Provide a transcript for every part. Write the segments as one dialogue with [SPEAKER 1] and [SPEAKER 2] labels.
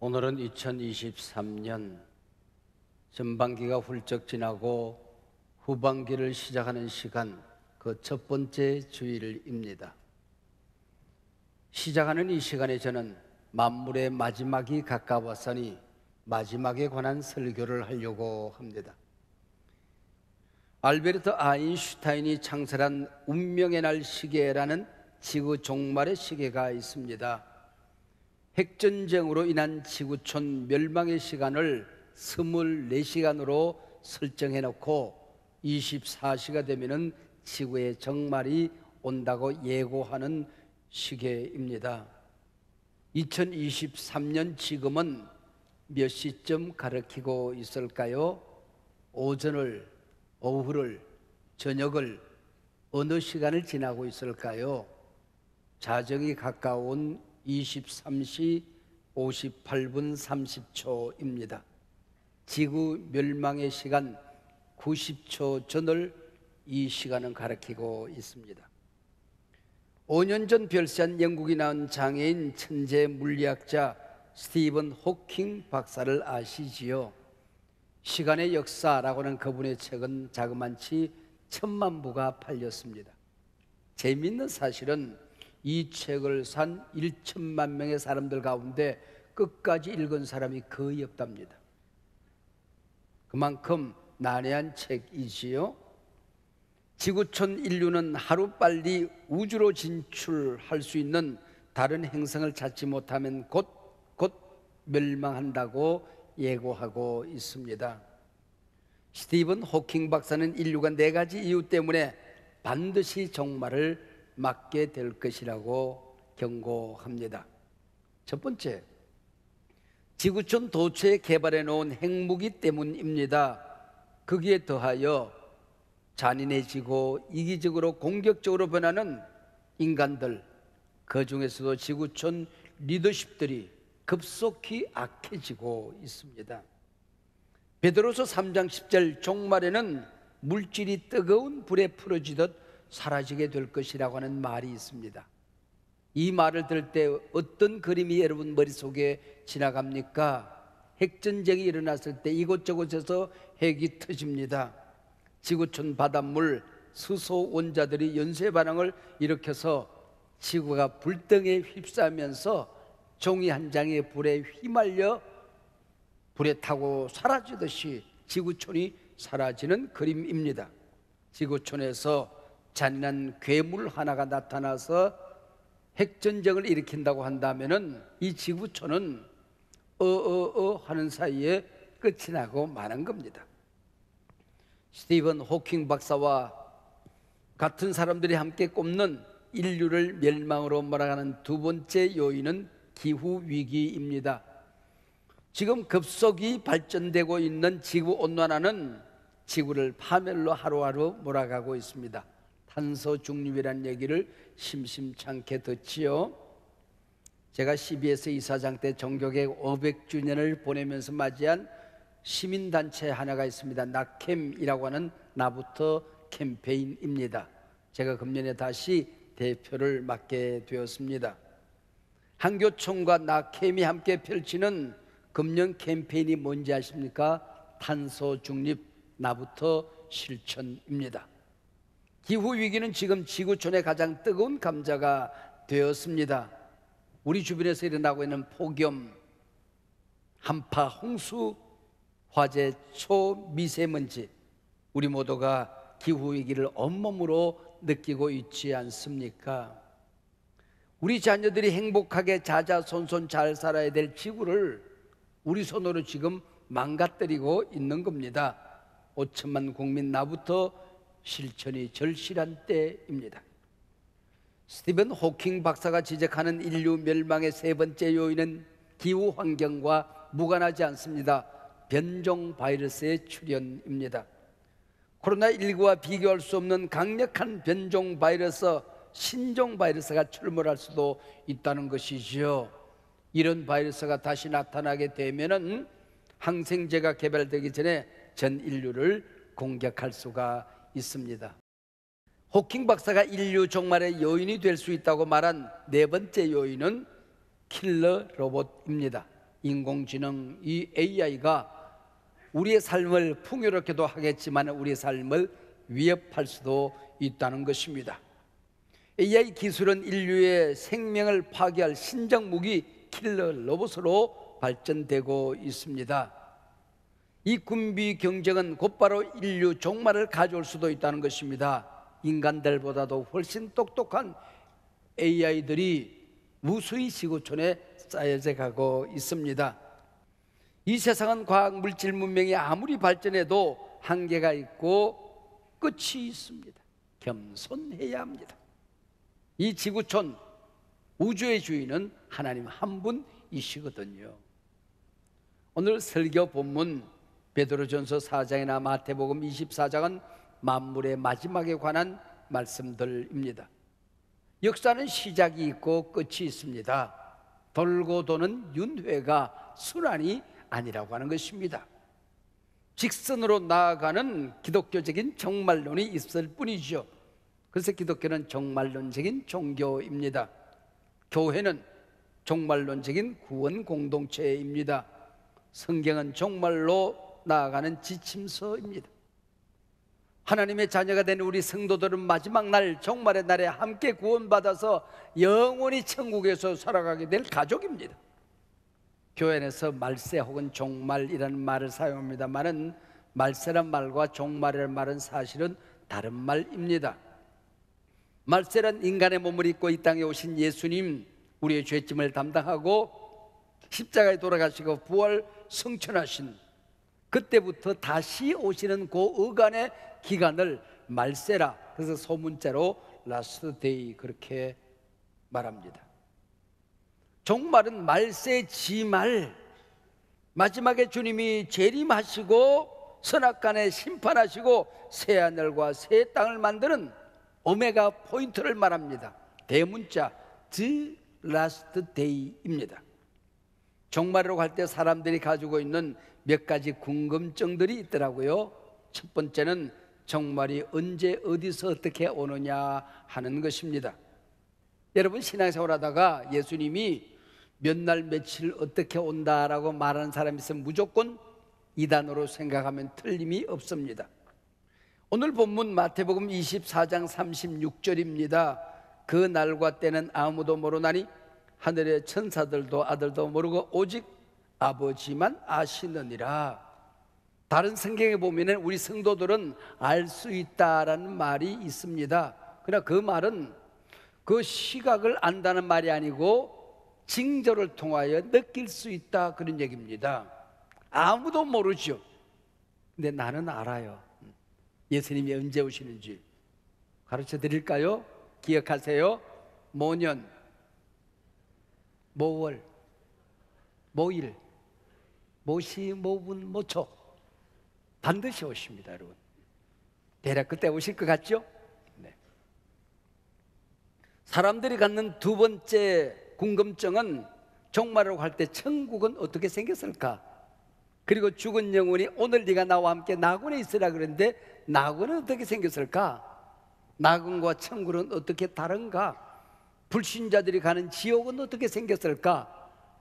[SPEAKER 1] 오늘은 2023년 전반기가 훌쩍 지나고 후반기를 시작하는 시간, 그 첫 번째 주일입니다. 시작하는 이 시간에 저는 만물의 마지막이 가까웠으니 마지막에 관한 설교를 하려고 합니다. 알베르트 아인슈타인이 창설한 운명의 날 시계라는 지구 종말의 시계가 있습니다. 핵전쟁으로 인한 지구촌 멸망의 시간을 24시간으로 설정해 놓고 24시가 되면은 지구의 정말이 온다고 예고하는 시계입니다. 2023년 지금은 몇 시쯤 가리키고 있을까요? 오전을, 오후를, 저녁을 어느 시간을 지나고 있을까요? 자정이 가까운 23시 58분 30초입니다. 지구 멸망의 시간 90초 전을 이 시간은 가리키고 있습니다. 5년 전 별세한 영국이 낳은 장애인 천재 물리학자 스티븐 호킹 박사를 아시지요? 시간의 역사라고 하는 그분의 책은 자그만치 1000만 부가 팔렸습니다. 재미있는 사실은 이 책을 산 1천만 명의 사람들 가운데 끝까지 읽은 사람이 거의 없답니다. 그만큼 난해한 책이지요. 지구촌 인류는 하루빨리 우주로 진출할 수 있는 다른 행성을 찾지 못하면 곧 멸망한다고 예고하고 있습니다. 스티븐 호킹 박사는 인류가 4가지 이유 때문에 반드시 종말을 맞게 될 것이라고 경고합니다. 첫 번째, 지구촌 도처에 개발해 놓은 핵무기 때문입니다. 거기에 더하여 잔인해지고 이기적으로 공격적으로 변하는 인간들, 그 중에서도 지구촌 리더십들이 급속히 악해지고 있습니다. 베드로서 3장 10절 종말에는 물질이 뜨거운 불에 풀어지듯 사라지게 될 것이라고 하는 말이 있습니다. 이 말을 들을 때 어떤 그림이 여러분 머릿속에 지나갑니까? 핵전쟁이 일어났을 때 이곳저곳에서 핵이 터집니다. 지구촌 바닷물, 수소 원자들이 연쇄 반응을 일으켜서 지구가 불덩이에 휩싸면서 종이 한 장의 불에 휘말려 불에 타고 사라지듯이 지구촌이 사라지는 그림입니다. 지구촌에서 잔인한 괴물 하나가 나타나서 핵전쟁을 일으킨다고 한다면은 이 지구촌은 하는 사이에 끝이 나고 마는 겁니다. 스티븐 호킹 박사와 같은 사람들이 함께 꼽는 인류를 멸망으로 몰아가는 두 번째 요인은 기후위기입니다. 지금 급속히 발전되고 있는 지구온난화는 지구를 파멸로 하루하루 몰아가고 있습니다. 탄소 중립이라는 얘기를 심심찮게 듣지요. 제가 CBS 이사장 때 종교개혁 500주년을 보내면서 맞이한 시민단체 하나가 있습니다. 나캠이라고 하는 나부터 캠페인입니다. 제가 금년에 다시 대표를 맡게 되었습니다. 한교총과 나캠이 함께 펼치는 금년 캠페인이 뭔지 아십니까? 탄소 중립, 나부터 실천입니다. 기후위기는 지금 지구촌의 가장 뜨거운 감자가 되었습니다. 우리 주변에서 일어나고 있는 폭염, 한파, 홍수, 화재, 초미세먼지, 우리 모두가 기후위기를 온몸으로 느끼고 있지 않습니까? 우리 자녀들이 행복하게 자자손손 잘 살아야 될 지구를 우리 손으로 지금 망가뜨리고 있는 겁니다. 5천만 국민 나부터 실천이 절실한 때입니다. 스티븐 호킹 박사가 지적하는 인류 멸망의 세 번째 요인은 기후 환경과 무관하지 않습니다. 변종 바이러스의 출현입니다. 코로나19와 비교할 수 없는 강력한 변종 바이러스, 신종 바이러스가 출몰할 수도 있다는 것이지요. 이런 바이러스가 다시 나타나게 되면은 항생제가 개발되기 전에 전 인류를 공격할 수가 있습니다. 호킹 박사가 인류 종말의 요인이 될 수 있다고 말한 네 번째 요인은 킬러 로봇입니다. 인공지능, 이 AI가 우리의 삶을 풍요롭게도 하겠지만 우리의 삶을 위협할 수도 있다는 것입니다. AI 기술은 인류의 생명을 파괴할 신적 무기 킬러 로봇으로 발전되고 있습니다. 이 군비 경쟁은 곧바로 인류 종말을 가져올 수도 있다는 것입니다. 인간들보다도 훨씬 똑똑한 AI들이 무수히 지구촌에 쌓여져 가고 있습니다. 이 세상은 과학 물질 문명이 아무리 발전해도 한계가 있고 끝이 있습니다. 겸손해야 합니다. 이 지구촌 우주의 주인은 하나님 한 분이시거든요. 오늘 설교 본문 베드로전서 4장이나 마태복음 24장은 만물의 마지막에 관한 말씀들입니다. 역사는 시작이 있고 끝이 있습니다. 돌고 도는 윤회가 순환이 아니라고 하는 것입니다. 직선으로 나아가는 기독교적인 종말론이 있을 뿐이죠. 그래서 기독교는 종말론적인 종교입니다. 교회는 종말론적인 구원 공동체입니다. 성경은 종말로 나아가는 지침서입니다. 하나님의 자녀가 된 우리 성도들은 마지막 날 종말의 날에 함께 구원받아서 영원히 천국에서 살아가게 될 가족입니다. 교회 안에서 말세 혹은 종말이라는 말을 사용합니다만은 말세란 말과 종말이라는 말은 사실은 다른 말입니다. 말세란 인간의 몸을 입고 이 땅에 오신 예수님, 우리의 죄짐을 담당하고 십자가에 돌아가시고 부활 승천하신 그때부터 다시 오시는 그 어간의 기간을 말세라, 그래서 소문자로 라스트 데이 그렇게 말합니다. 종말은 말세 지말, 마지막에 주님이 재림하시고 선악간에 심판하시고 새 하늘과 새 땅을 만드는 오메가 포인트를 말합니다. 대문자 The Last Day입니다. 종말으로 갈 때 사람들이 가지고 있는 몇 가지 궁금증들이 있더라고요. 첫 번째는 종말이 언제 어디서 어떻게 오느냐 하는 것입니다. 여러분, 신앙생활 하다가 예수님이 몇 날 며칠 어떻게 온다라고 말하는 사람이 있으면 무조건 이단으로 생각하면 틀림이 없습니다. 오늘 본문 마태복음 24장 36절입니다. 그 날과 때는 아무도 모르나니 하늘의 천사들도 아들도 모르고 오직 아버지만 아시느니라. 다른 성경에 보면 우리 성도들은 알 수 있다라는 말이 있습니다. 그러나 그 말은 그 시각을 안다는 말이 아니고 징조를 통하여 느낄 수 있다, 그런 얘기입니다. 아무도 모르죠. 근데 나는 알아요. 예수님이 언제 오시는지 가르쳐 드릴까요? 기억하세요. 모년, 모월, 모일, 모시, 모분, 모초 반드시 오십니다, 여러분. 대략 그때 오실 것 같죠? 네. 사람들이 갖는 두 번째 궁금증은 종말로 갈 때 천국은 어떻게 생겼을까? 그리고 죽은 영혼이 오늘 네가 나와 함께 낙원에 있으라 그랬는데 낙원은 어떻게 생겼을까? 낙원과 천국은 어떻게 다른가? 불신자들이 가는 지옥은 어떻게 생겼을까?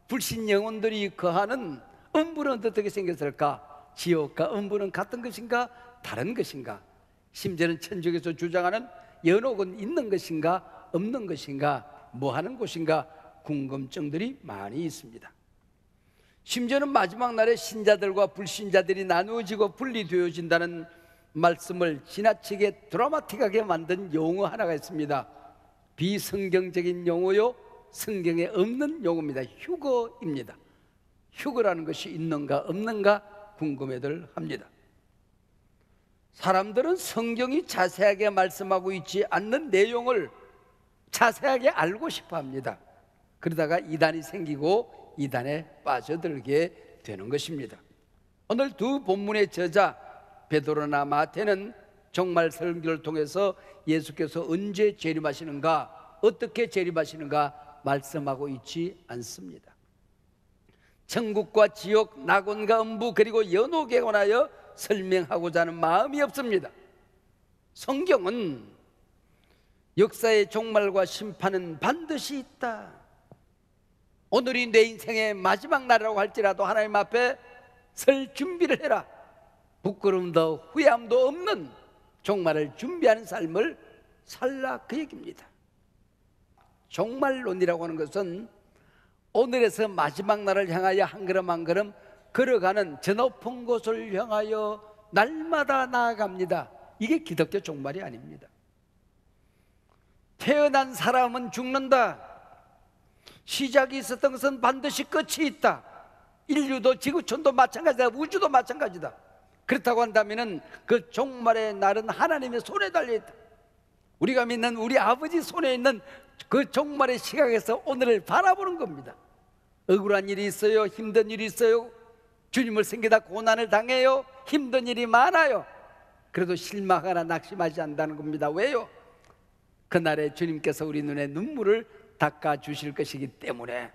[SPEAKER 1] 불신 영혼들이 거하는 음부는 어떻게 생겼을까? 지옥과 음부는 같은 것인가? 다른 것인가? 심지어는 천주교에서 주장하는 연옥은 있는 것인가? 없는 것인가? 뭐 하는 곳인가? 궁금증들이 많이 있습니다. 심지어는 마지막 날에 신자들과 불신자들이 나누어지고 분리되어진다는 말씀을 지나치게 드라마틱하게 만든 용어 하나가 있습니다. 비성경적인 용어요, 성경에 없는 용어입니다. 휴거입니다. 휴거라는 것이 있는가 없는가 궁금해들 합니다. 사람들은 성경이 자세하게 말씀하고 있지 않는 내용을 자세하게 알고 싶어 합니다. 그러다가 이단이 생기고 이단에 빠져들게 되는 것입니다. 오늘 두 본문의 저자 베드로나 마태는 종말 설교를 통해서 예수께서 언제 재림하시는가, 어떻게 재림하시는가 말씀하고 있지 않습니다. 천국과 지옥, 낙원과 음부, 그리고 연옥에 관하여 설명하고자 하는 마음이 없습니다. 성경은 역사의 종말과 심판은 반드시 있다, 오늘이 내 인생의 마지막 날이라고 할지라도 하나님 앞에 설 준비를 해라. 부끄러움도 후회함도 없는 종말을 준비하는 삶을 살라, 그 얘기입니다. 종말론이라고 하는 것은 오늘에서 마지막 날을 향하여 한 걸음 한 걸음 걸어가는 저 높은 곳을 향하여 날마다 나아갑니다. 이게 기독교 종말이 아닙니다. 태어난 사람은 죽는다. 시작이 있었던 것은 반드시 끝이 있다. 인류도 지구촌도 마찬가지다. 우주도 마찬가지다. 그렇다고 한다면 그 종말의 날은 하나님의 손에 달려있다. 우리가 믿는 우리 아버지 손에 있는 그 종말의 시각에서 오늘을 바라보는 겁니다. 억울한 일이 있어요. 힘든 일이 있어요. 주님을 섬기다 고난을 당해요. 힘든 일이 많아요. 그래도 실망하거나 낙심하지 않는다는 겁니다. 왜요? 그날에 주님께서 우리 눈에 눈물을 닦아주실 것이기 때문에,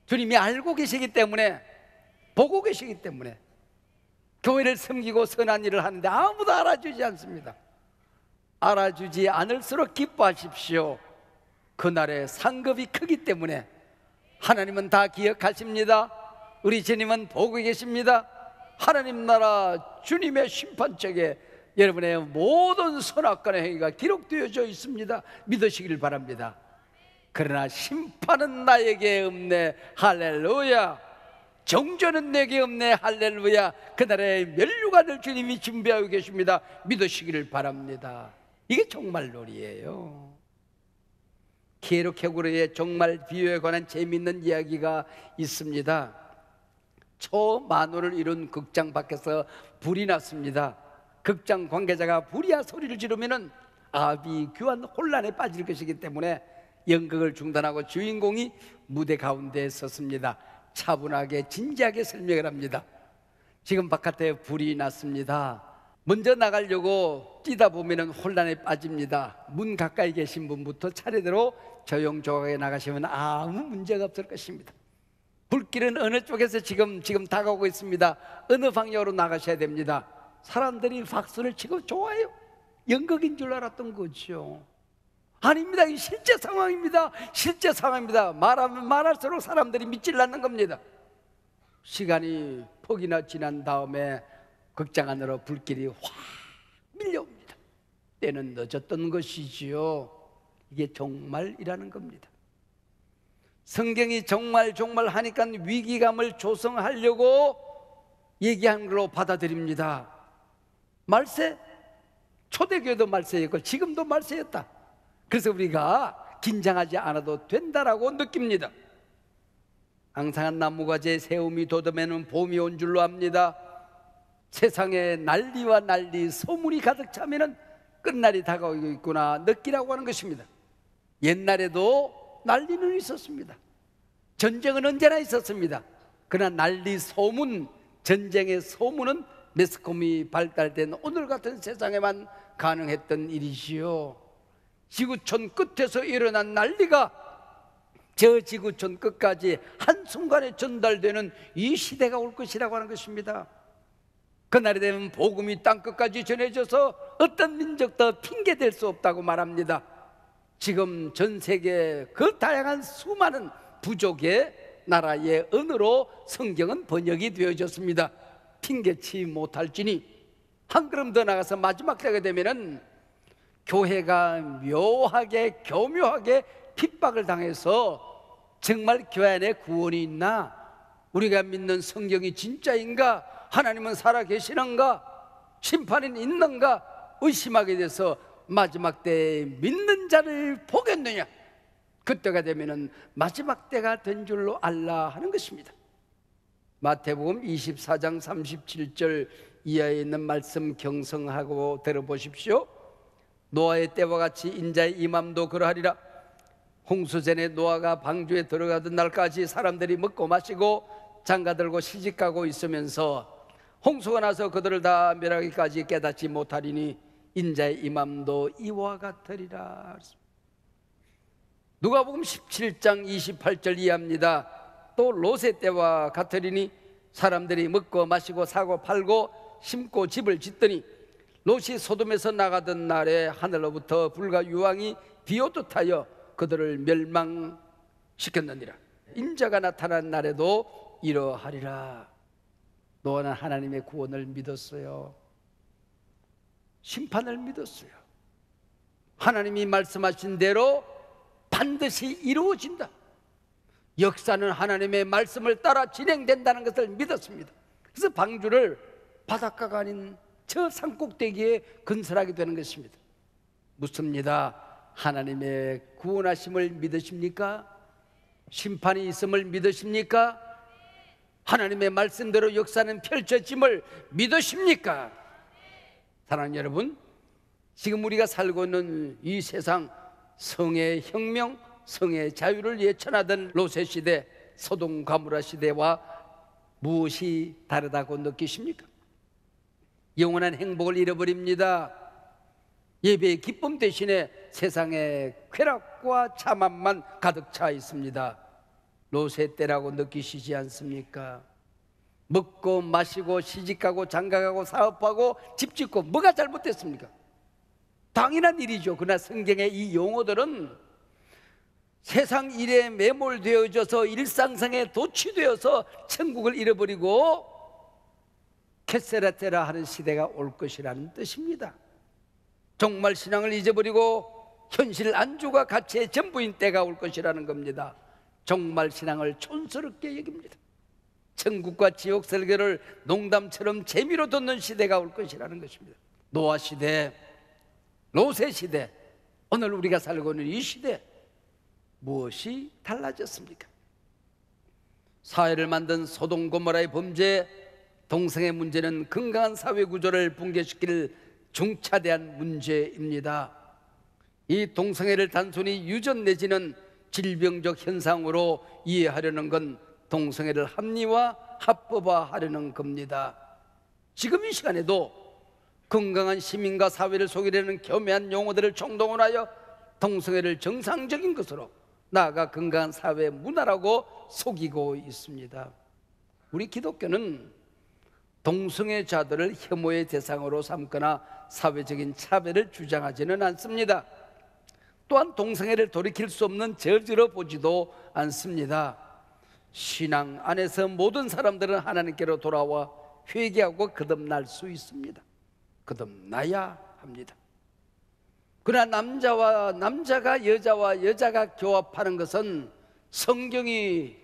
[SPEAKER 1] 주님이 알고 계시기 때문에, 보고 계시기 때문에. 교회를 섬기고 선한 일을 하는데 아무도 알아주지 않습니다. 알아주지 않을수록 기뻐하십시오. 그날의 상급이 크기 때문에. 하나님은 다 기억하십니다. 우리 주님은 보고 계십니다. 하나님 나라 주님의 심판책에 여러분의 모든 선악간의 행위가 기록되어져 있습니다. 믿으시길 바랍니다. 그러나 심판은 나에게 없네. 할렐루야. 정죄는 내게 없네. 할렐루야. 그날에 면류관을 주님이 준비하고 계십니다. 믿으시기를 바랍니다. 이게 종말놀이에요. 케르케고르의 종말 비유에 관한 재미있는 이야기가 있습니다. 초만호를 이룬 극장 밖에서 불이 났습니다. 극장 관계자가 불이야 소리를 지르면은 아비규환 혼란에 빠질 것이기 때문에 연극을 중단하고 주인공이 무대 가운데에 섰습니다. 차분하게 진지하게 설명을 합니다. 지금 바깥에 불이 났습니다. 먼저 나가려고 뛰다 보면 혼란에 빠집니다. 문 가까이 계신 분부터 차례대로 조용조용하게 나가시면 아무 문제가 없을 것입니다. 불길은 어느 쪽에서 지금 다가오고 있습니다. 어느 방향으로 나가셔야 됩니다. 사람들이 박수를 치고 좋아요. 연극인 줄 알았던 거죠. 아닙니다. 이 실제 상황입니다. 실제 상황입니다. 말하면 말할수록 사람들이 믿질 않는 겁니다. 시간이 폭이나 지난 다음에 극장 안으로 불길이 확 밀려옵니다. 때는 늦었던 것이지요. 이게 종말이라는 겁니다. 성경이 종말 하니까 위기감을 조성하려고 얘기한 걸로 받아들입니다. 말세, 초대교회도 말세였고 지금도 말세였다. 그래서 우리가 긴장하지 않아도 된다라고 느낍니다. 앙상한 나무가지에 새움이 돋으면 봄이 온 줄로 압니다. 세상에 난리와 난리, 소문이 가득 차면 끝날이 다가오고 있구나 느끼라고 하는 것입니다. 옛날에도 난리는 있었습니다. 전쟁은 언제나 있었습니다. 그러나 난리, 소문, 전쟁의 소문은 매스컴이 발달된 오늘 같은 세상에만 가능했던 일이지요. 지구촌 끝에서 일어난 난리가 저 지구촌 끝까지 한순간에 전달되는 이 시대가 올 것이라고 하는 것입니다. 그날이 되면 복음이 땅끝까지 전해져서 어떤 민족도 핑계댈 수 없다고 말합니다. 지금 전 세계 그 다양한 수많은 부족의 나라의 언어로 성경은 번역이 되어졌습니다. 핑계치 못할지니. 한 걸음 더 나가서 마지막 때가 되면은 교회가 묘하게 교묘하게 핍박을 당해서 정말 교회 안에 구원이 있나? 우리가 믿는 성경이 진짜인가? 하나님은 살아계시는가? 심판은 있는가? 의심하게 돼서 마지막 때에 믿는 자를 보겠느냐? 그때가 되면은 마지막 때가 된 줄로 알라 하는 것입니다. 마태복음 24장 37절 이하에 있는 말씀 경성하고 들어보십시오. 노아의 때와 같이 인자의 임함도 그러하리라. 홍수전에 노아가 방주에 들어가던 날까지 사람들이 먹고 마시고 장가들고 시집가고 있으면서 홍수가 나서 그들을 다 멸하기까지 깨닫지 못하리니 인자의 임함도 이와 같으리라. 누가복음 17장 28절 이하입니다. 또 롯의 때와 같으리니 사람들이 먹고 마시고 사고 팔고 심고 집을 짓더니 롯이 소돔에서 나가던 날에 하늘로부터 불과 유황이 비오듯 하여 그들을 멸망시켰느니라. 인자가 나타난 날에도 이러하리라. 노아는 하나님의 구원을 믿었어요. 심판을 믿었어요. 하나님이 말씀하신 대로 반드시 이루어진다. 역사는 하나님의 말씀을 따라 진행된다는 것을 믿었습니다. 그래서 방주를 바닷가가 아닌 저 산꼭대기에 건설하게 되는 것입니다. 묻습니다. 하나님의 구원하심을 믿으십니까? 심판이 있음을 믿으십니까? 하나님의 말씀대로 역사는 펼쳐짐을 믿으십니까? 사랑하는 여러분, 지금 우리가 살고 있는 이 세상, 성의 혁명, 성의 자유를 예천하던 롯의 시대, 소돔 가모라 시대와 무엇이 다르다고 느끼십니까? 영원한 행복을 잃어버립니다. 예배의 기쁨 대신에 세상의 쾌락과 자만만 가득 차 있습니다. 롯의 때라고 느끼시지 않습니까? 먹고 마시고 시집가고 장가가고 사업하고 집 짓고 뭐가 잘못됐습니까? 당연한 일이죠. 그러나 성경의 이 용어들은 세상 일에 매몰되어져서 일상상에 도취되어서 천국을 잃어버리고 캐세라테라 하는 시대가 올 것이라는 뜻입니다. 정말 신앙을 잊어버리고 현실 안주가 가치의 전부인 때가 올 것이라는 겁니다. 정말 신앙을 촌스럽게 여깁니다. 천국과 지옥 설교를 농담처럼 재미로 듣는 시대가 올 것이라는 것입니다. 노아 시대, 롯의 시대, 오늘 우리가 살고 있는 이 시대, 무엇이 달라졌습니까? 사회를 만든 소돔 고모라의 범죄, 동성애 문제는 건강한 사회 구조를 붕괴시킬 중차대한 문제입니다. 이 동성애를 단순히 유전 내지는 질병적 현상으로 이해하려는 건 동성애를 합리화, 합법화하려는 겁니다. 지금 이 시간에도 건강한 시민과 사회를 속이려는 교묘한 용어들을 총동원하여 동성애를 정상적인 것으로, 나아가 건강한 사회 문화라고 속이고 있습니다. 우리 기독교는 동성애자들을 혐오의 대상으로 삼거나 사회적인 차별을 주장하지는 않습니다. 또한 동성애를 돌이킬 수 없는 저주로 보지도 않습니다. 신앙 안에서 모든 사람들은 하나님께로 돌아와 회개하고 거듭날 수 있습니다. 거듭나야 합니다. 그러나 남자가 여자와 여자가 교합하는 것은 성경이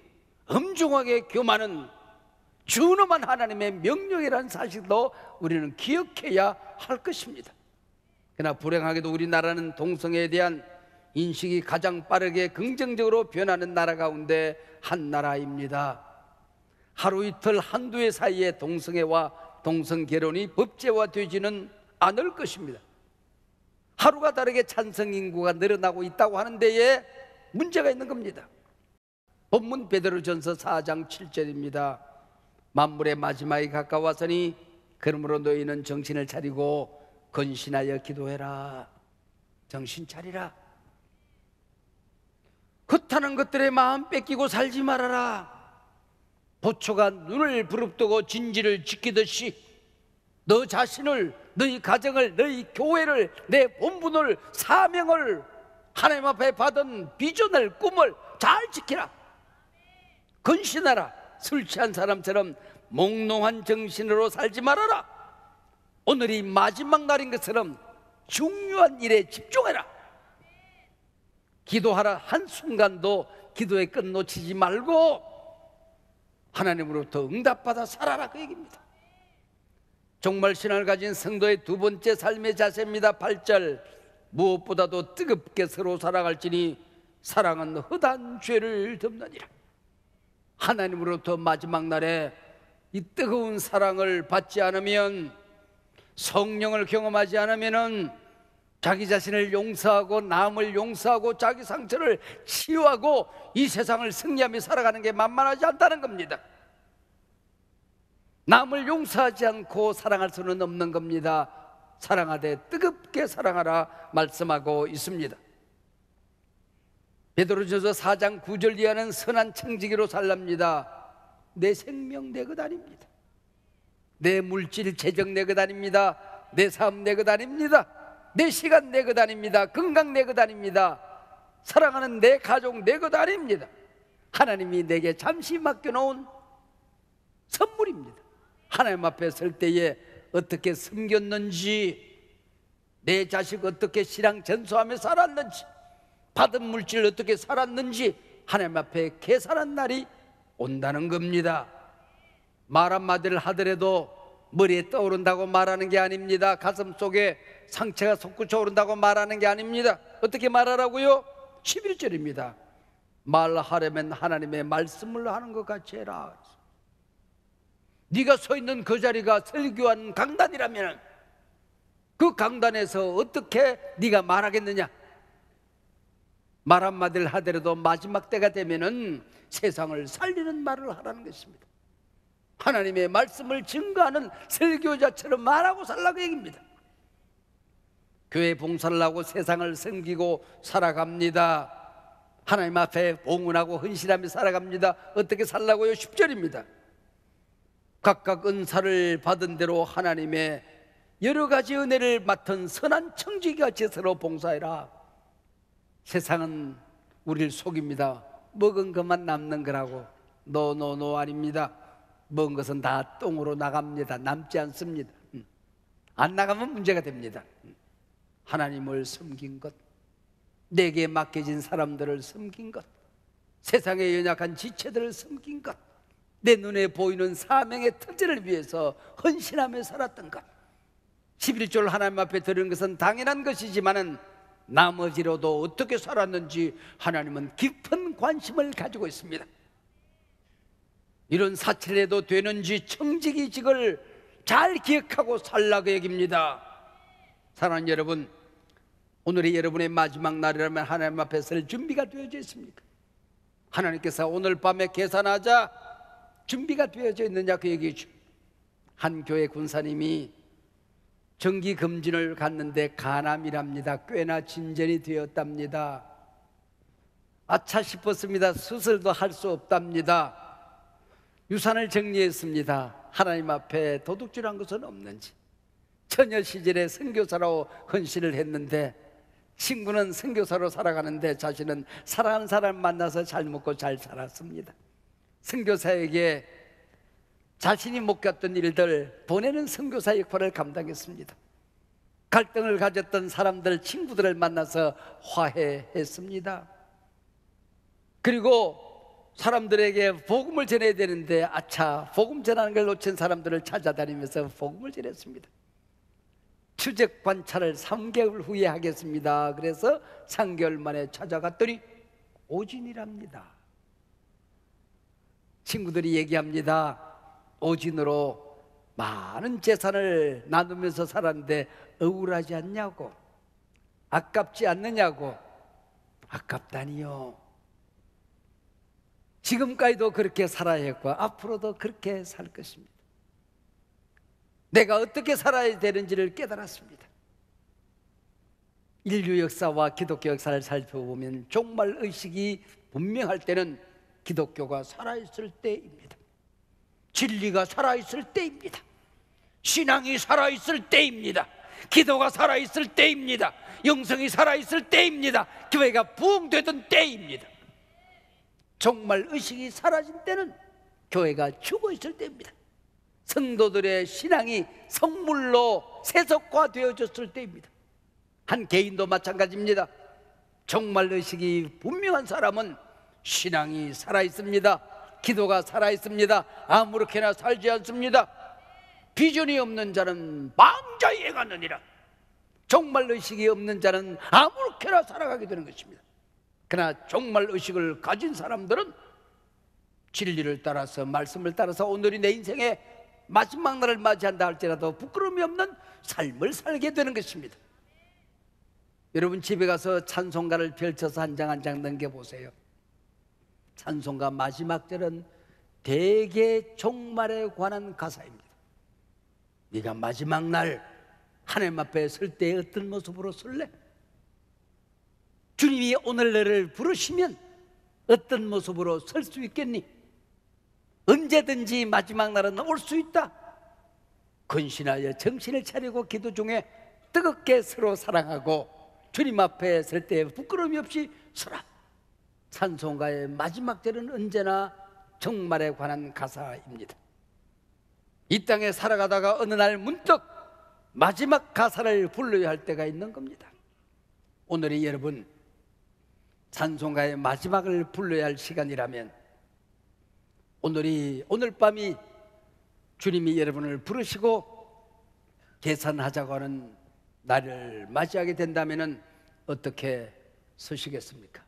[SPEAKER 1] 엄중하게 교만은 준엄한 하나님의 명령이라는 사실도 우리는 기억해야 할 것입니다. 그러나 불행하게도 우리나라는 동성애에 대한 인식이 가장 빠르게 긍정적으로 변하는 나라 가운데 한 나라입니다. 하루 이틀 한두 해 사이에 동성애와 동성결혼이 법제화되지는 않을 것입니다. 하루가 다르게 찬성 인구가 늘어나고 있다고 하는 데에 문제가 있는 겁니다. 본문 베드로전서 4장 7절입니다. 만물의 마지막이 가까웠으니 그러므로 너희는 정신을 차리고 건신하여 기도해라. 정신 차리라. 헛하는 것들에 마음 뺏기고 살지 말아라. 보초가 눈을 부릅뜨고 진지를 지키듯이 너 자신을, 너희 가정을, 너희 교회를, 내 본분을, 사명을, 하나님 앞에 받은 비전을, 꿈을 잘 지키라. 건신하라. 술 취한 사람처럼 몽롱한 정신으로 살지 말아라. 오늘이 마지막 날인 것처럼 중요한 일에 집중해라. 기도하라. 한순간도 기도의 끝 놓치지 말고 하나님으로부터 응답받아 살아라, 그 얘기입니다. 정말 신앙을 가진 성도의 두 번째 삶의 자세입니다. 8절, 무엇보다도 뜨겁게 서로 사랑할지니 사랑은 헛한 죄를 덮느니라. 하나님으로부터 마지막 날에 이 뜨거운 사랑을 받지 않으면, 성령을 경험하지 않으면 자기 자신을 용서하고 남을 용서하고 자기 상처를 치유하고 이 세상을 승리하며 살아가는 게 만만하지 않다는 겁니다. 남을 용서하지 않고 사랑할 수는 없는 겁니다. 사랑하되 뜨겁게 사랑하라 말씀하고 있습니다. 베드로전서 4장 9절 이하는 선한 청지기로 살랍니다. 내 생명 내 것 아닙니다. 내 물질 재정 내 것 아닙니다. 내 삶 내 것 아닙니다. 내 시간 내 것 아닙니다. 건강 내 것 아닙니다. 사랑하는 내 가족 내 것 아닙니다. 하나님이 내게 잠시 맡겨놓은 선물입니다. 하나님 앞에 설 때에 어떻게 섬겼는지, 내 자식 어떻게 신앙 전수하며 살았는지, 받은 물질 어떻게 살았는지 하나님 앞에 계산한 날이 온다는 겁니다. 말 한마디를 하더라도 머리에 떠오른다고 말하는 게 아닙니다. 가슴 속에 상처가 솟구쳐 오른다고 말하는 게 아닙니다. 어떻게 말하라고요? 11절입니다. 말하려면 하나님의 말씀을 하는 것 같이 해라. 네가 서 있는 그 자리가 설교하는 강단이라면 그 강단에서 어떻게 네가 말하겠느냐? 말 한마디를 하더라도 마지막 때가 되면은 세상을 살리는 말을 하라는 것입니다. 하나님의 말씀을 증거하는 설교자처럼 말하고 살라고 얘기입니다. 교회 봉사를 하고 세상을 섬기고 살아갑니다. 하나님 앞에 봉헌하고 헌신하며 살아갑니다. 어떻게 살라고요? 10절입니다. 각각 은사를 받은 대로 하나님의 여러 가지 은혜를 맡은 선한 청지기같이 서로 봉사해라. 세상은 우리를 속입니다. 먹은 것만 남는 거라고. 노 아닙니다. 먹은 것은 다 똥으로 나갑니다. 남지 않습니다. 안 나가면 문제가 됩니다. 하나님을 섬긴 것, 내게 맡겨진 사람들을 섬긴 것, 세상의 연약한 지체들을 섬긴 것, 내 눈에 보이는 사명의 특질을 위해서 헌신하며 살았던 것, 11절 하나님 앞에 드리는 것은 당연한 것이지만은 나머지로도 어떻게 살았는지 하나님은 깊은 관심을 가지고 있습니다. 이런 사치를 해도 되는지 청지기직을 잘 기억하고 살라고 얘기입니다. 사랑하는 여러분, 오늘이 여러분의 마지막 날이라면 하나님 앞에 설 준비가 되어져 있습니까? 하나님께서 오늘 밤에 계산하자 준비가 되어져 있느냐 그 얘기죠. 한 교회 군사님이 정기검진을 갔는데 간암이랍니다. 꽤나 진전이 되었답니다. 아차 싶었습니다. 수술도 할 수 없답니다. 유산을 정리했습니다. 하나님 앞에 도둑질한 것은 없는지. 처녀 시절에 선교사로 헌신을 했는데 친구는 선교사로 살아가는데 자신은 사랑하는 사람 만나서 잘 먹고 잘 살았습니다. 선교사에게 자신이 못 갔던 일들 보내는 선교사 역할을 감당했습니다. 갈등을 가졌던 사람들, 친구들을 만나서 화해했습니다. 그리고 사람들에게 복음을 전해야 되는데 아차, 복음 전하는 걸 놓친 사람들을 찾아다니면서 복음을 전했습니다. 추적 관찰을 3개월 후에 하겠습니다. 그래서 3개월 만에 찾아갔더니 오진이랍니다. 친구들이 얘기합니다. 오진으로 많은 재산을 나누면서 살았는데 억울하지 않냐고, 아깝지 않느냐고. 아깝다니요. 지금까지도 그렇게 살아야 했고 앞으로도 그렇게 살 것입니다. 내가 어떻게 살아야 되는지를 깨달았습니다. 인류 역사와 기독교 역사를 살펴보면 종말 의식이 분명할 때는 기독교가 살아있을 때입니다. 진리가 살아있을 때입니다. 신앙이 살아있을 때입니다. 기도가 살아있을 때입니다. 영성이 살아있을 때입니다. 교회가 부흥되던 때입니다. 종말 의식이 사라진 때는 교회가 죽어있을 때입니다. 성도들의 신앙이 성물로 세속화되어졌을 때입니다. 한 개인도 마찬가지입니다. 종말 의식이 분명한 사람은 신앙이 살아있습니다. 기도가 살아있습니다. 아무렇게나 살지 않습니다. 비전이 없는 자는 망자에 가느니라. 종말 의식이 없는 자는 아무렇게나 살아가게 되는 것입니다. 그러나 종말 의식을 가진 사람들은 진리를 따라서, 말씀을 따라서 오늘이 내 인생의 마지막 날을 맞이한다 할지라도 부끄러움이 없는 삶을 살게 되는 것입니다. 여러분 집에 가서 찬송가를 펼쳐서 한 장 한 장 넘겨보세요. 찬송가 마지막 절은 대개 종말에 관한 가사입니다. 네가 마지막 날 하나님 앞에 설 때 어떤 모습으로 설래? 주님이 오늘 너를 부르시면 어떤 모습으로 설 수 있겠니? 언제든지 마지막 날은 올 수 있다. 근신하여 정신을 차리고 기도 중에 뜨겁게 서로 사랑하고 주님 앞에 설 때 부끄러움이 없이 서라. 찬송가의 마지막 절은 언제나 정말에 관한 가사입니다. 이 땅에 살아가다가 어느 날 문득 마지막 가사를 불러야 할 때가 있는 겁니다. 오늘이 여러분 찬송가의 마지막을 불러야 할 시간이라면 오늘 밤이 주님이 여러분을 부르시고 계산하자고 하는 날을 맞이하게 된다면 어떻게 서시겠습니까?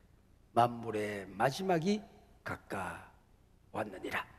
[SPEAKER 1] 만물의 마지막이 가까웠느니라.